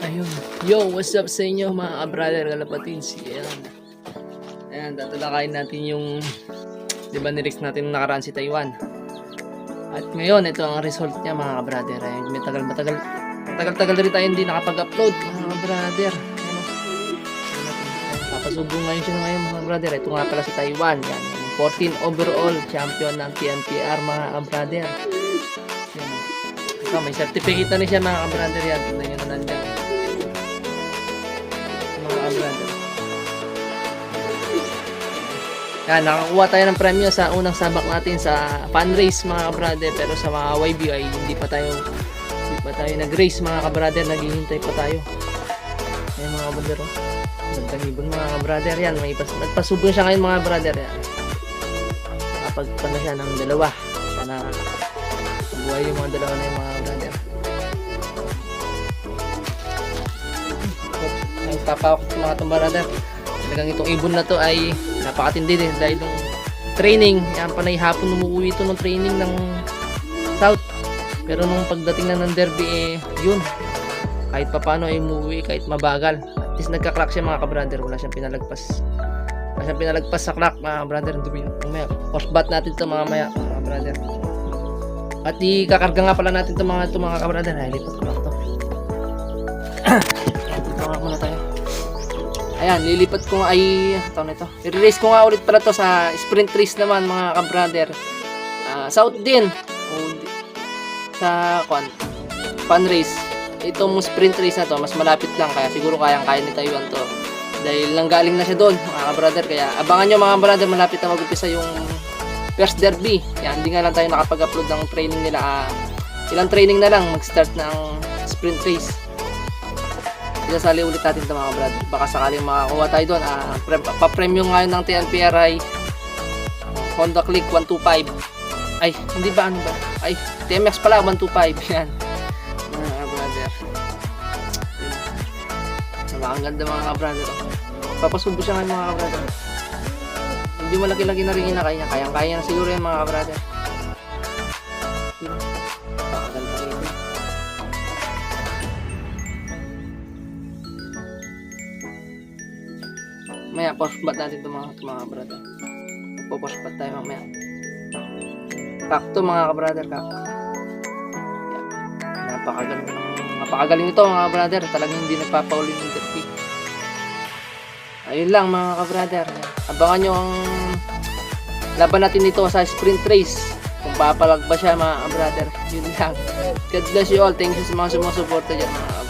Ayun. Yo, what's up sa inyo mga brother kalapatids? Ayan, tatalakayin natin yung, di ba nirex natin nung nakaraan si Taiwan. At ngayon, ito ang result niya mga brother. Ayun, may tagal-tagal rin tayo hindi nakapag-upload mga brother. Papasubo ngayon siya ngayon mga brother. Ito nga pala si Taiwan. Yan, 14 overall champion ng TNPR mga brother. Yan. Ito, may certificate na rin siya mga brother. Yan, tignan nyo na nandiyan. Mga brother. Yan, nakakuha tayo ng premyo sa unang sabak natin sa fan race mga brother, pero sa mga YB ay hindi pa tayo nag-race mga brother, naghihintay pa tayo. Ayan mga brother, oh. Nagtangibon mga brother, yan, nagpasubong siya ngayon mga brother, yan. Nakapagpala siya ng dalawa. Sana mabuhay yung mga dalawa na yung mga brother. Ay, papawak sa mga itong brother. Talagang itong ibon na to ay napakatindi din dahil yung training, yan panay hapon umuwi ito ng training ng South, pero nung pagdating na ng derby yun, kahit papano ay umuwi kahit mabagal, at least nagka-clock siya mga kabrader, wala siyang pinalagpas sa clock mga brother. Mamaya post bat natin ito mga brother, at ikakarga nga pala natin ito mga kabrader. Ay, lipat ko lang ito. Ito nga muna tayo. Ayan, lilipat ko nga ay i-release ko nga ulit pala to sa sprint race naman mga ka-brother. South din. Sa fan race. Itong sprint race na to, mas malapit lang, kaya siguro kayang-kaya ni Taiwan to. Dahil nanggaling na siya doon mga ka-brother. Kaya abangan nyo mga brother, malapit na mag-upisa yung first derby. Kaya hindi nga lang tayo nakapag-upload ng training nila. Ilang training na lang mag-start ng sprint race. Isasali ulit natin ito mga brother. Baka sakaling makakuha tayo doon. Pa-premium ngayon ng TNPR ay Honda Click 125. Ay, hindi ba? Ano ba? Ay, TMX pala 125. Yan. Mga brother. Ang ganda mga brother. Papasubo siya ngayon mga brother. Hindi malaki-laki na rin inakay niya. Kayang-kaya na siguro yan mga brother. Maya, post-bat natin ito mga brother. Post-bat tayo mamaya. Kakto mga brother, kakto. Napakagaling ito mga brother. Talagang hindi nagpapauli ng interview. Ayun lang mga brother. Abangan nyo ang laban natin dito sa sprint race. Kung papalag ba siya mga brother. Yun lang. God bless you all. Thank you sa mga sumusuporta dyan mga